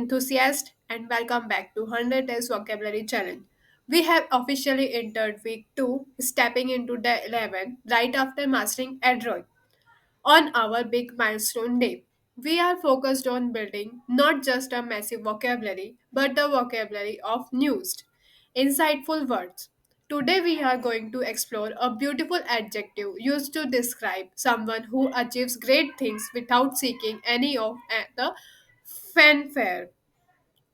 enthusiasts, and welcome back to 100 Days Vocabulary Challenge. We have officially entered week 2, stepping into day 11 right after mastering Android. On our big milestone day, we are focused on building not just a massive vocabulary, but the vocabulary of nuanced, insightful words. Today, we are going to explore a beautiful adjective used to describe someone who achieves great things without seeking any of the fanfare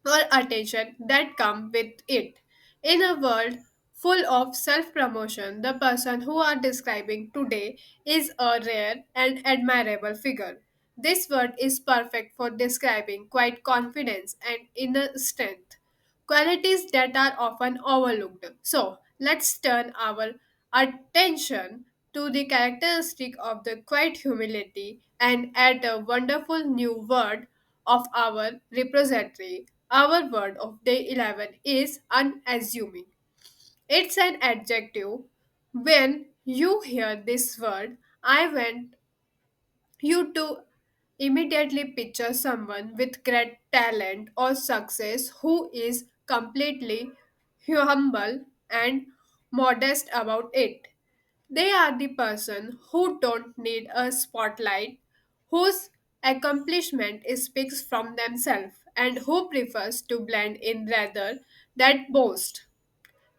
or attention that come with it. In a world full of self-promotion, the person who are describing today is a rare and admirable figure. This word is perfect for describing quiet confidence and inner strength, qualities that are often overlooked. So, let's turn our attention to the characteristic of the quiet humility and add a wonderful new word of our repository. Our word of day 11 is unassuming. It's an adjective. When you hear this word, I want you to immediately picture someone with great talent or success who is completely humble and modest about it. They are the person who don't need a spotlight, whose accomplishment speaks from themselves, and who prefers to blend in rather than boast.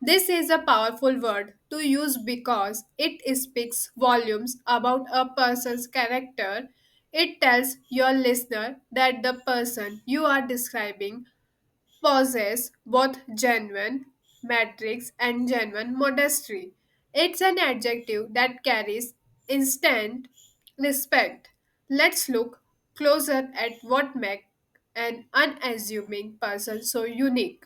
This is a powerful word to use because it speaks volumes about a person's character. It tells your listener that the person you are describing possess both genuine metrics and genuine modesty. It's an adjective that carries instant respect. Let's look closer at what makes an unassuming person so unique.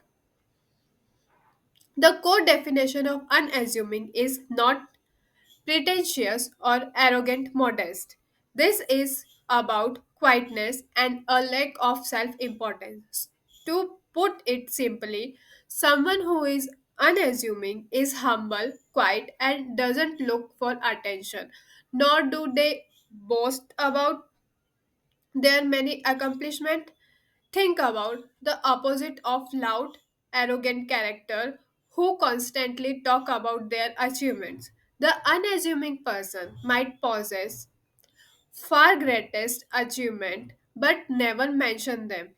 The core definition of unassuming is not pretentious or arrogant modest. This is about quietness and a lack of self importance. To put it simply, someone who is unassuming is humble, quiet, and doesn't look for attention, nor do they boast about their many accomplishments. Think about the opposite of loud, arrogant character who constantly talk about their achievements. The unassuming person might possess far greatest achievement but never mention them.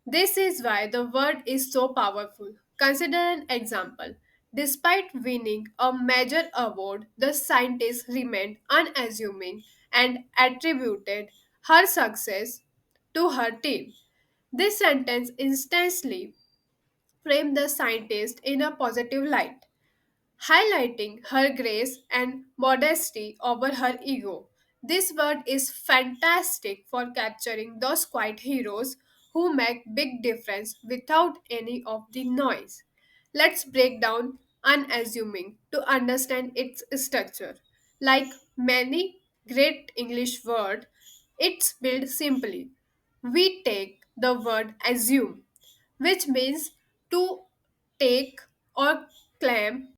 This is why the word is so powerful. Consider an example. Despite winning a major award, the scientist remained unassuming and attributed her success to her team. This sentence instantly framed the scientist in a positive light, highlighting her grace and modesty over her ego. This word is fantastic for capturing those quiet heroes who make big difference without any of the noise. Let's break down unassuming to understand its structure. Like many great English words, it's built simply. We take the word assume, which means to take or claim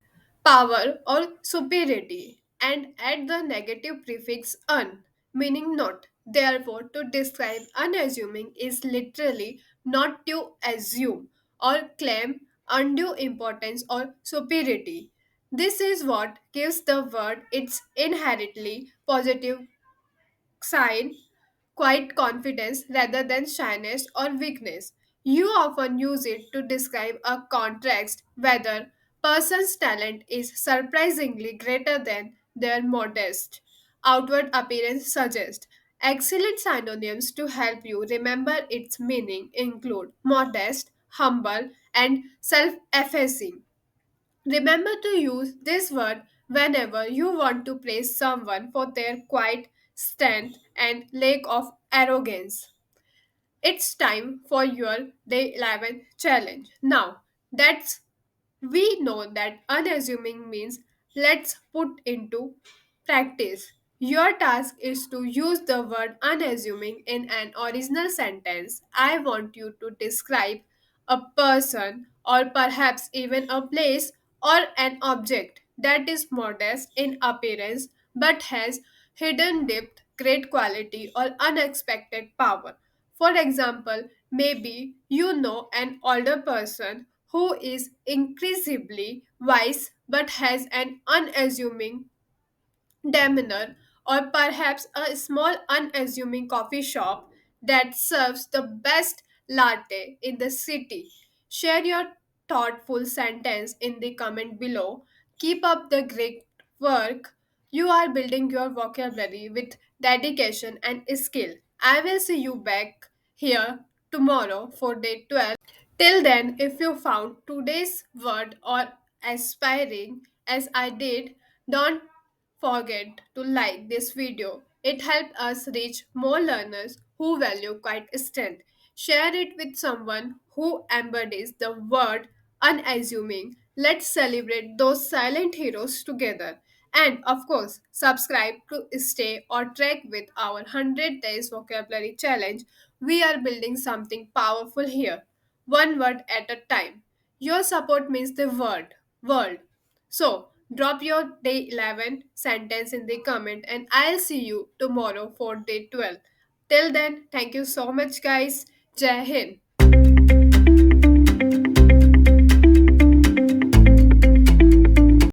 power or superiority, and add the negative prefix un, meaning not. Therefore, to describe unassuming is literally not to assume or claim undue importance or superiority. This is what gives the word its inherently positive sign, quiet confidence rather than shyness or weakness. You often use it to describe a contrast whether person's talent is surprisingly greater than their modest outward appearance suggests. Excellent synonyms to help you remember its meaning include modest, humble, and self-effacing. Remember to use this word whenever you want to praise someone for their quiet strength and lack of arrogance. It's time for your day 11 challenge. Now, that's we know that unassuming means let's put into practice. Your task is to use the word unassuming in an original sentence. I want you to describe a person or perhaps even a place or an object that is modest in appearance but has hidden depth, great quality, or unexpected power. For example, Maybe you know an older person who is increasingly wise but has an unassuming demeanor, or perhaps a small unassuming coffee shop that serves the best latte in the city. Share your thoughtful sentence in the comment below. Keep up the great work. You are building your vocabulary with dedication and skill. I will see you back here tomorrow for day 12. Till then, if you found today's word or aspiring as I did, don't forget to like this video. It helped us reach more learners who value quiet strength. Share it with someone who embodies the word unassuming. Let's celebrate those silent heroes together. And of course, subscribe to stay or track with our 100 days vocabulary challenge. We are building something powerful here, one word at a time. Your support means the world. So, drop your day 11 sentence in the comment and I'll see you tomorrow for day 12. Till then, thank you so much, guys. Jai Hind.